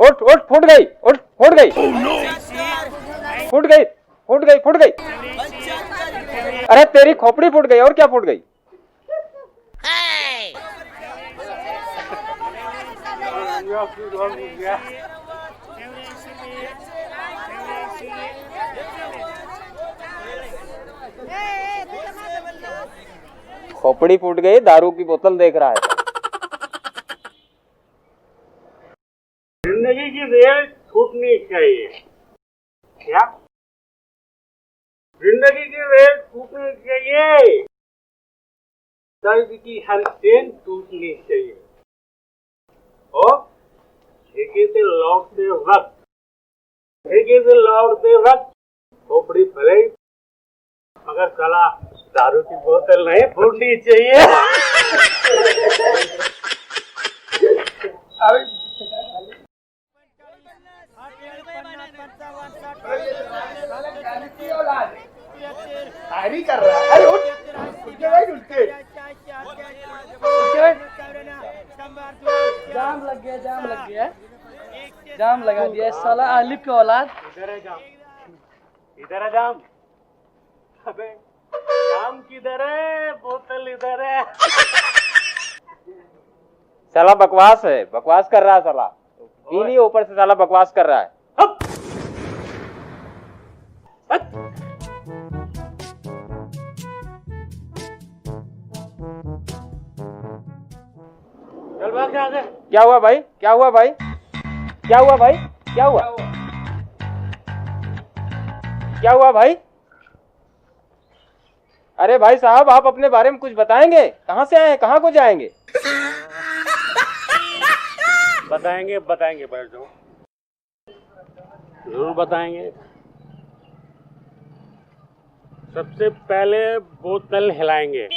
उठ उठ, फूट गई, उठ फूट गई, फूट गई, फूट गई, फूट गई। अरे तेरी खोपड़ी फूट गई, और क्या फूट गई? खोपड़ी फूट गई, दारू की बोतल देख रहा है। जिंदगी की रेल छूटनी चाहिए क्या? जिंदगी की रेल छूटनी चाहिए, दर्द की हर चेन टूटनी चाहिए, और ठेके से लौटते वक्त खोपड़ी भले, मगर साला दारू की बोतल नहीं फूटनी चाहिए। शायरी कर रहा है। अरे उठ के बैठ, उठ के जाम लग गया, जाम लग गया, जाम लगा दिया साला आलिफ के औलाद। इधर है जाम, इधर है जाम। अबे जाम किधर है? बोतल इधर है। साला बकवास है, बकवास कर रहा है साला। पीनी ऊपर से साला बकवास कर रहा है। चल भाग यहाँ से। क्या हुआ भाई? क्या हुआ भाई? क्या हुआ भाई? क्या हुआ? क्या हुआ भाई? अरे भाई साहब, आप अपने बारे में कुछ बताएंगे? कहाँ से आए हैं, कहाँ को जाएंगे? बताएंगे बताएंगे, बैठ जाओ, जरूर बताएंगे। सबसे पहले बोतल हिलाएंगे,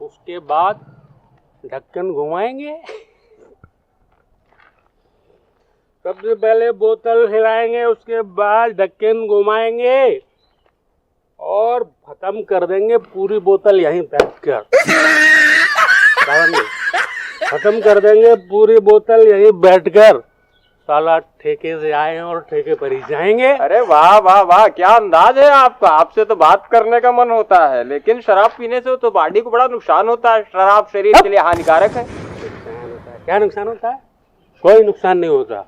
उसके बाद ढक्कन घुमाएंगे। सबसे पहले बोतल हिलाएंगे, उसके बाद ढक्कन घुमाएंगे और खत्म कर देंगे पूरी बोतल यहीं बैठकर। खत्म कर देंगे पूरी बोतल यहीं बैठकर। साला ठेके से आए और ठेके पर ही जाएंगे। अरे वाह वाह वाह, क्या अंदाज है आपका। आपसे तो बात करने का मन होता है, लेकिन शराब पीने से तो बॉडी को बड़ा नुकसान होता है। शराब शरीर के लिए हानिकारक है। क्या नुकसान होता है? कोई नुकसान नहीं होता।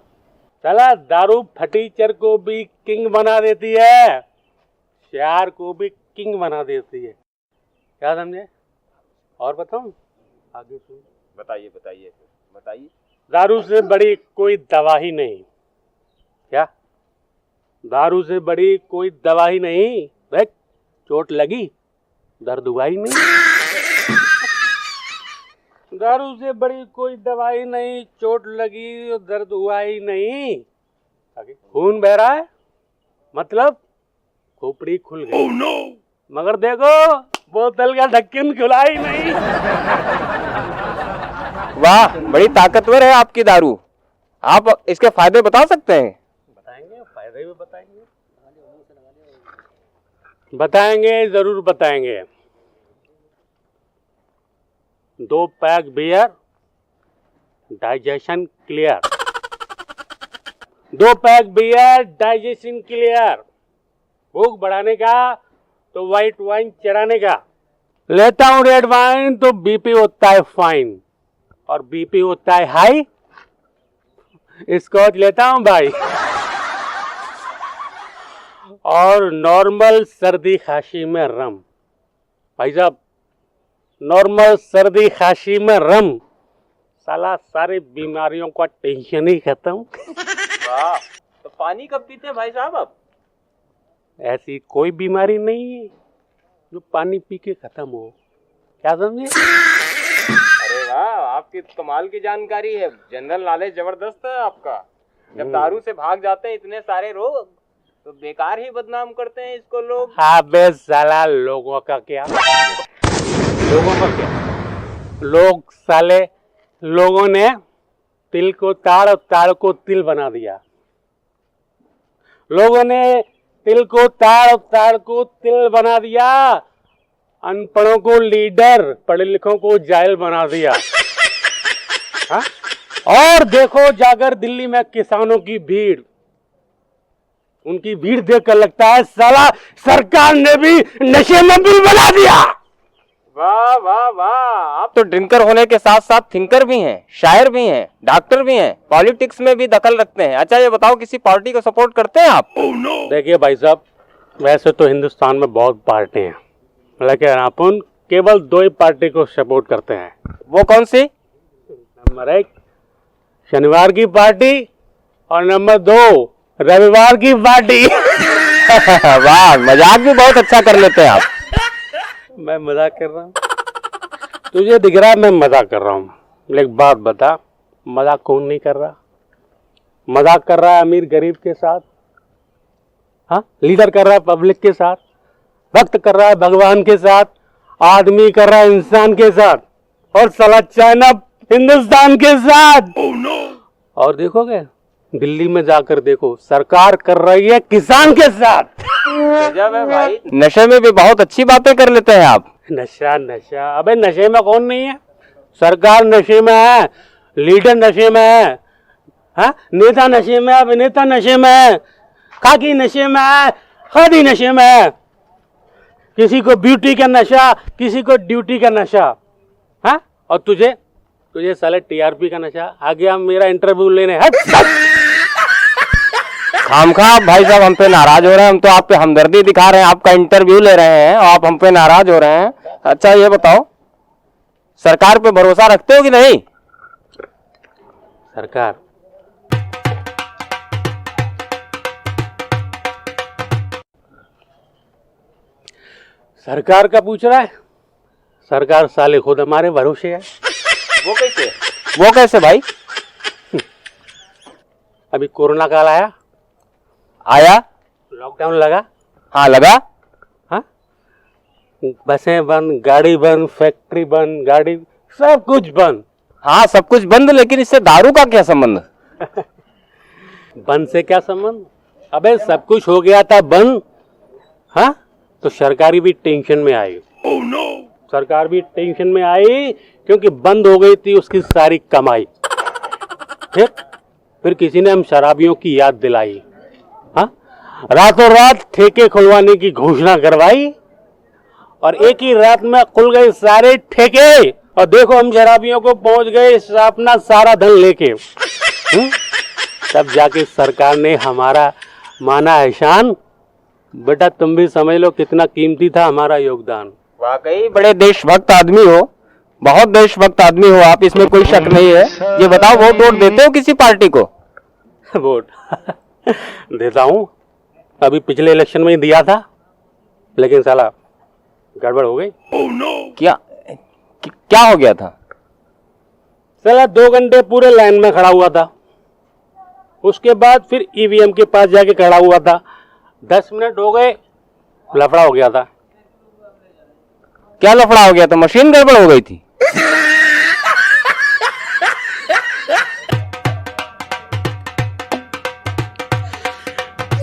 साला दारू फटीचर को भी किंग बना देती है, शेर को भी किंग बना देती है। क्या समझे? और बताऊं? आगे सुन। बताइए बताइए बताइए। दारू से बड़ी कोई दवा ही नहीं। क्या? दारू से बड़ी कोई दवा ही नहीं। देख, चोट लगी, दर्द हुआ ही नहीं। दारू से बड़ी कोई दवाई नहीं, चोट लगी, दर्द हुआ ही नहीं। खून बह रहा है, मतलब खोपड़ी खुल गई। oh, no! मगर देखो, बोतल का ढक्कन खुला ही नहीं। वाह, बड़ी ताकतवर है आपकी दारू। आप इसके फायदे बता सकते हैं? बताएंगे, फायदे भी बताएंगे, बताएंगे, जरूर बताएंगे। 2 pack beer, digestion clear. 2 pack beer, digestion clear. भूख बढ़ाने का तो व्हाइट वाइन चढ़ाने का। लेता हूँ रेड वाइन तो बीपी होता है फाइन, और बीपी होता है हाई, स्कॉच लेता हूँ भाई। और नॉर्मल सर्दी खांसी में रम। भाई साहब, नॉर्मल सर्दी खांसी में रम, साला सारी बीमारियों का टेंशन ही खत्म। वाह, तो पानी कब पीते हैं भाई साहब आप? ऐसी कोई बीमारी नहीं है जो पानी पी के खत्म हो। क्या समझे? अरे वाह, आपकी कमाल की जानकारी है। जनरल नॉलेज जबरदस्त है आपका। जब दारू से भाग जाते हैं इतने सारे रोग, तो बेकार ही बदनाम करते हैं इसको लोग। हाँ बे साला, लोगों का क्या? लोगों का क्या? लोग साले, लोगों ने तिल को ताड़ और ताड़ को तिल बना दिया। लोगों ने तिल को ताड़ और ताड़ को तिल बना दिया। अनपढ़ों को लीडर, पढ़े लिखों को जाहिल बना दिया। हाँ? और देखो जाकर दिल्ली में किसानों की भीड़, उनकी भीड़ देखकर लगता है साला सरकार ने भी नशे में बिल बना दिया। वाह वाह वाह, आप तो ड्रिंकर होने के साथ साथ थिंकर भी हैं, शायर भी हैं, डॉक्टर भी हैं, पॉलिटिक्स में भी दखल रखते हैं। अच्छा ये बताओ, किसी पार्टी को सपोर्ट करते हैं आप? देखिए भाई साहब, वैसे तो हिंदुस्तान में बहुत पार्टी हैं, लेकिन अपन केवल 2 ही पार्टी को सपोर्ट करते हैं। वो कौन सी? नंबर 1 शनिवार की पार्टी और नंबर 2 रविवार की पार्टी। वाह, मजाक भी बहुत अच्छा कर लेते हैं आप। मैं मजाक कर रहा हूँ? तुझे दिख रहा है मैं मजाक कर रहा हूँ, लेकिन बात बता, मजाक कौन नहीं कर रहा? मजाक कर रहा है अमीर गरीब के साथ, हाँ, लीडर कर रहा है पब्लिक के साथ, भक्त कर रहा है भगवान के साथ, आदमी कर रहा है इंसान के साथ, और साला चाइना हिंदुस्तान के साथ। और देखोगे दिल्ली में जाकर देखो, सरकार कर रही है किसान के साथ। गजब है भाई, नशे में भी बहुत अच्छी बातें कर लेते हैं आप। नशा नशा, अबे नशे में कौन नहीं है? सरकार नशे में है, लीडर नशे में है, हाँ, नेता नशे में है, अभिनेता नशे में है, खाकी नशे में है, खादी नशे में है, किसी को ब्यूटी का नशा, किसी को ड्यूटी का नशा, हाँ, और तुझे साले टीआरपी का नशा। आ गया मेरा इंटरव्यू लेने। खामखा भाई साहब हम पे नाराज हो रहे हैं, हम तो आप पे हमदर्दी दिखा रहे हैं, आपका इंटरव्यू ले रहे हैं और आप हम पे नाराज हो रहे हैं। अच्छा ये बताओ, सरकार पे भरोसा रखते हो कि नहीं? सरकार का पूछ रहा है? सरकार साले खुद हमारे भरोसे है। वो कैसे? वो कैसे भाई? अभी कोरोना काल आया, लॉकडाउन लगा, हाँ लगा, हाँ, बसें बंद, गाड़ी बंद, फैक्ट्री बंद, गाड़ी सब कुछ बंद। हाँ सब कुछ बंद, लेकिन इससे दारू का क्या संबंध? बंद से क्या संबंध? अबे सब कुछ हो गया था बंद, हाँ, तो सरकारी भी टेंशन में आई। सरकार भी टेंशन में आई क्योंकि बंद हो गई थी उसकी सारी कमाई। फिर किसी ने हम शराबियों की याद दिलाई, हाँ, रातों रात ठेके खुलवाने की घोषणा करवाई और एक ही रात में खुल गए सारे ठेके, और देखो हम शराबियों को पहुंच गए अपना सारा धन लेके। तब जाके सरकार ने हमारा माना एहसान। बेटा तुम भी समझ लो कितना कीमती था हमारा योगदान। वाकई बड़े देशभक्त आदमी हो, बहुत देशभक्त आदमी हो आप, इसमें कोई शक नहीं है। ये बताओ, वोट देते हो किसी पार्टी को? वोट देता हूँ, अभी पिछले इलेक्शन में ही दिया था, लेकिन साला गड़बड़ हो गई। क्या हो गया था? साला 2 घंटे पूरे लाइन में खड़ा हुआ था, उसके बाद फिर ईवीएम के पास जाके खड़ा हुआ था, 10 मिनट हो गए, लफड़ा हो गया था। क्या लफड़ा हो गया था? मशीन गड़बड़ हो गई थी?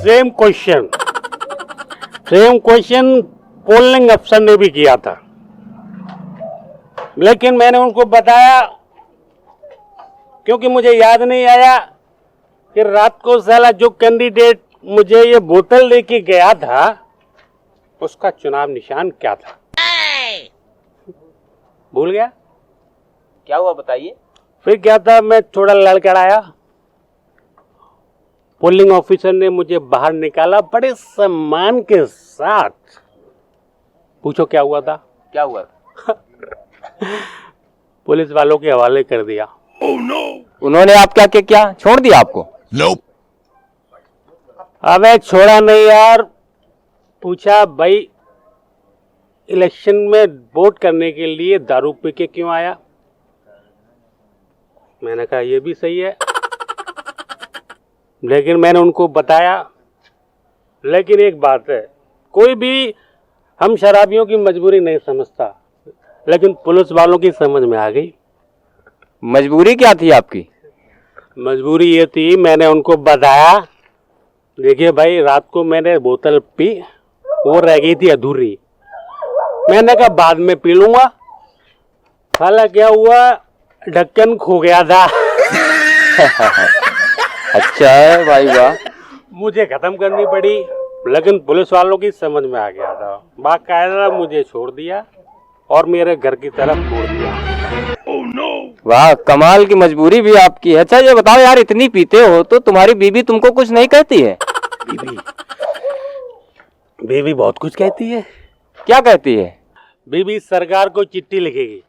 सेम क्वेश्चन पोलिंग अफसर ने भी किया था, लेकिन मैंने उनको बताया, क्योंकि मुझे याद नहीं आया कि रात को साला जो कैंडिडेट मुझे ये बोतल लेके गया था उसका चुनाव निशान क्या था। भूल गया। क्या हुआ बताइए? फिर क्या था, मैं थोड़ा लड़खड़ाया, पोलिंग ऑफिसर ने मुझे बाहर निकाला बड़े सम्मान के साथ। पूछो क्या हुआ था? क्या हुआ? पुलिस वालों के हवाले कर दिया। उन्होंने आप क्या छोड़ दिया आपको? अबे छोड़ा नहीं यार, पूछा भाई इलेक्शन में वोट करने के लिए दारू पी के क्यों आया? मैंने कहा ये भी सही है, लेकिन मैंने उनको बताया, लेकिन एक बात है, कोई भी हम शराबियों की मजबूरी नहीं समझता, लेकिन पुलिस वालों की समझ में आ गई। मजबूरी क्या थी आपकी? मजबूरी ये थी, मैंने उनको बताया, देखिए भाई रात को मैंने बोतल पी, वो रह गई थी अधूरी, मैंने कहा बाद में पी लूंगा। साला क्या हुआ, ढक्कन खो गया था। अच्छा है भाई, वाह। मुझे खत्म करनी पड़ी, लेकिन पुलिस वालों की समझ में आ गया था। बाकायदा मुझे छोड़ दिया और मेरे घर की तरफ मोड़ दिया। वाह, कमाल की मजबूरी भी आपकी है। अच्छा ये बताओ यार, इतनी पीते हो तो तुम्हारी बीबी तुमको कुछ नहीं कहती है? बीबी बहुत कुछ कहती है। क्या कहती है? बीबी सरकार को चिट्ठी लिखेगी।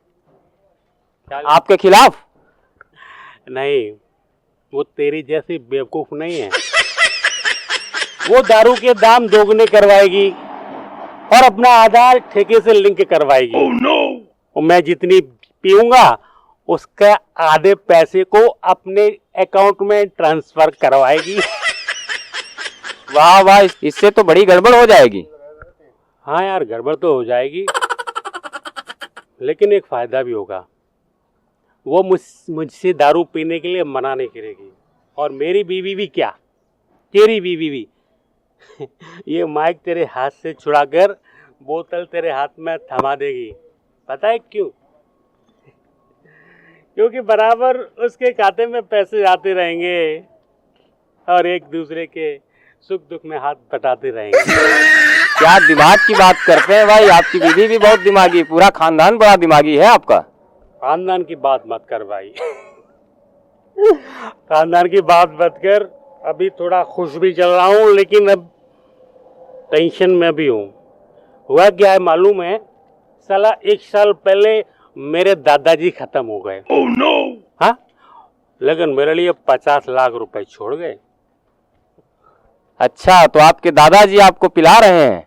आपके खिलाफ? नहीं, वो तेरी जैसी बेवकूफ नहीं है। वो दारू के दाम दोगुने करवाएगी और अपना आधार ठेके से लिंक करवाएगी। और मैं जितनी पीऊंगा उसका आधे पैसे को अपने अकाउंट में ट्रांसफर करवाएगी। वाह वाह, इससे तो बड़ी गड़बड़ हो जाएगी। हाँ यार, गड़बड़ तो हो जाएगी, लेकिन एक फायदा भी होगा। वो मुझसे दारू पीने के लिए मना नहीं करेगी। और मेरी बीवी भी क्या, तेरी बीवी भी ये माइक तेरे हाथ से छुड़ाकर बोतल तेरे हाथ में थमा देगी। पता है क्यों? क्योंकि बराबर उसके खाते में पैसे आते रहेंगे और एक दूसरे के सुख दुख में हाथ बटाते रहेंगे। क्या दिमाग की बात करते हैं भाई, आपकी बीवी भी बहुत दिमागी, पूरा खानदान बड़ा दिमागी है आपका। खानदान की बात मत कर भाई। खानदान की बात मत कर। अभी थोड़ा खुश भी चल रहा हूँ, लेकिन अब टेंशन में भी हूँ। हुआ क्या है मालूम है? साला 1 साल पहले मेरे दादाजी खत्म हो गए। हाँ, लेकिन मेरे लिए 50 लाख रुपए छोड़ गए। अच्छा, तो आपके दादाजी आपको पिला रहे हैं?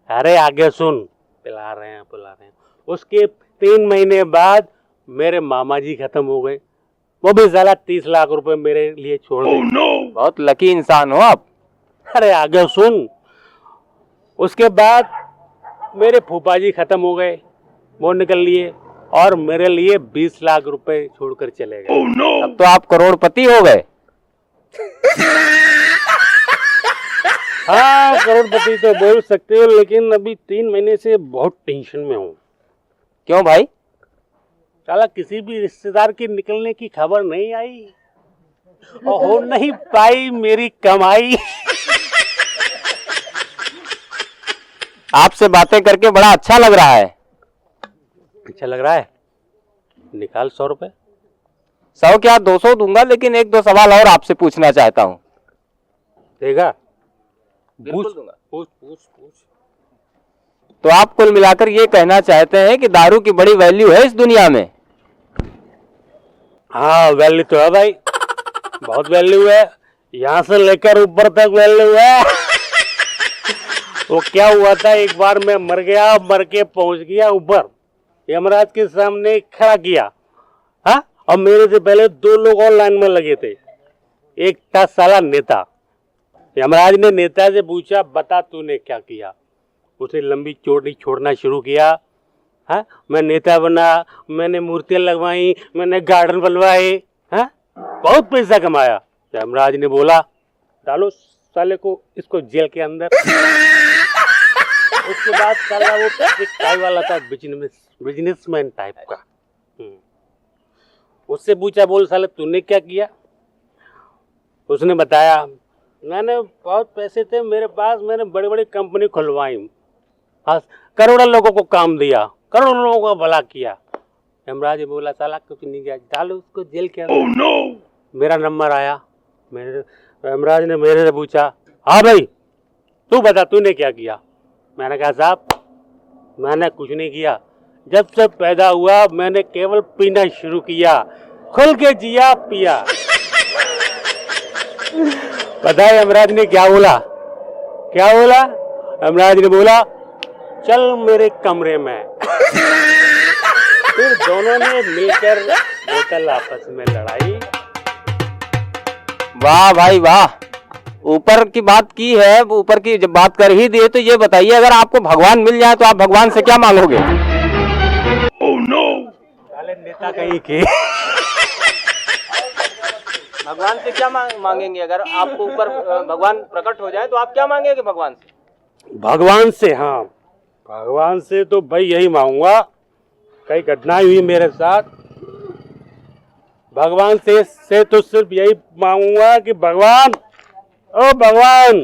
अरे आगे सुन, पिला रहे हैं। उसके 3 महीने बाद मेरे मामा जी खत्म हो गए। वो भी साला 30 लाख रुपए मेरे लिए छोड़ गए। बहुत लकी इंसान हो आप। अरे आगे सुन, उसके बाद मेरे फूफा जी खत्म हो गए, वो निकल लिए और मेरे लिए 20 लाख रुपए छोड़कर चले गए। अब तो आप करोड़पति हो गए। हाँ, करोड़पति तो बोल सकते हो, लेकिन अभी 3 महीने से बहुत टेंशन में हूँ। क्यों भाई? साला किसी भी रिश्तेदार की निकलने की खबर नहीं आई और हो नहीं पाई मेरी कमाई। आपसे बातें करके बड़ा अच्छा लग रहा है। अच्छा लग रहा है? निकाल 100 रुपए। 100 क्या, 200 दूंगा, लेकिन 1-2 सवाल और आपसे पूछना चाहता हूँ। देगा? बिल्कुल दूंगा। पूछ। तो आप कुल मिलाकर ये कहना चाहते हैं कि दारू की बड़ी वैल्यू है इस दुनिया में? हाँ, वैल्यू तो है भाई, बहुत वैल्यू है। यहाँ से लेकर ऊपर तक वैल्यू है। वो क्या हुआ था, एक बार मैं मर गया, मर के पहुंच गया ऊपर, यमराज के सामने खड़ा किया। हाँ, और मेरे से पहले 2 लोग और लाइन में लगे थे। एक था साला नेता। यमराज ने नेता से पूछा, बता तूने क्या किया? उसे लंबी चौड़ी छोड़ना शुरू किया। हाँ, मैं नेता बना, मैंने मूर्तियां लगवाई, मैंने गार्डन बनवाए, हाँ, बहुत पैसा कमाया। यमराज ने बोला, डालो साले को, इसको जेल के अंदर। उसके बाद साला वो टाई वाला था, बिजनेसमैन टाइप का। उससे पूछा, बोल साले तूने क्या किया? उसने बताया, मैंने बहुत पैसे थे मेरे पास, मैंने बड़ी बड़ी कंपनी खुलवाई, करोड़ों लोगों को काम दिया, करोड़ों लोगों का भला किया। यमराज बोला, साला कुछ नहीं किया, डालो उसको जेल के अंदर। मेरा नंबर आया। यमराज ने मेरे से पूछा, हाँ भाई तू बता तूने क्या किया? मैंने कहा, साहब मैंने कुछ नहीं किया, जब से पैदा हुआ मैंने केवल पीना शुरू किया, खुल के जिया पिया। पता है यमराज ने क्या बोला? यमराज ने बोला, चल मेरे कमरे में। फिर दोनों ने मिलकर बोतल आपस में लड़ाई। वाह भाई वाह, ऊपर की बात की है, ऊपर की जब बात कर ही दिए तो ये बताइए, अगर आपको भगवान मिल जाए तो आप भगवान से क्या मांगोगे? साले नेता कहीं के। भगवान से क्या मांगेंगे? अगर आपको ऊपर भगवान प्रकट हो जाए तो आप क्या मांगेंगे भगवान से? भगवान से, हाँ, भगवान से तो भाई यही मांगूंगा, कई घटनाएं हुई मेरे साथ, भगवान से तो सिर्फ यही मांगूंगा कि भगवान, ओ भगवान,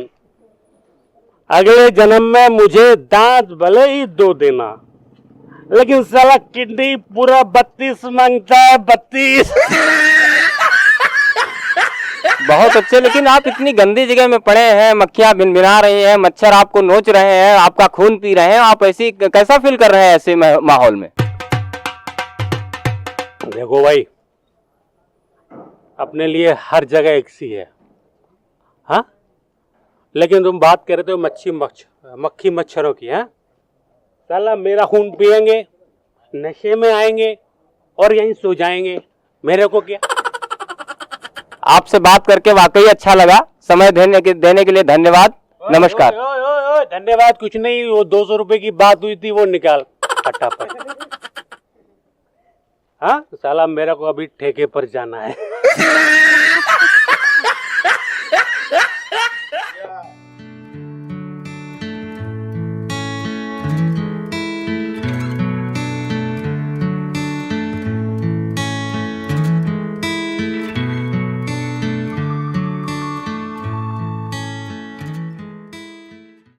अगले जन्म में मुझे दांत भले ही दो देना, लेकिन साला किडनी पूरा 32 मांगता है, 32। बहुत अच्छे, लेकिन आप इतनी गंदी जगह में पड़े हैं, मक्खियां भिनभिना रही हैं, मच्छर आपको नोच रहे हैं, आपका खून पी रहे हैं, आप ऐसी कैसा फील कर रहे हैं ऐसे माहौल में? देखो भाई, अपने लिए हर जगह एक सी है, हाँ, लेकिन तुम बात कर रहे हो मक्खी मच्छरों की, हाँ? साला मेरा खून पिएंगे, नशे में आएंगे और यहीं सो जाएंगे, मेरे को क्या? आपसे बात करके वाकई अच्छा लगा, समय देने के लिए धन्यवाद, नमस्कार। धन्यवाद कुछ नहीं, वो 200 रुपए की बात हुई थी, वो निकाल फटाफट। हाँ, साला मेरा को अभी ठेके पर जाना है।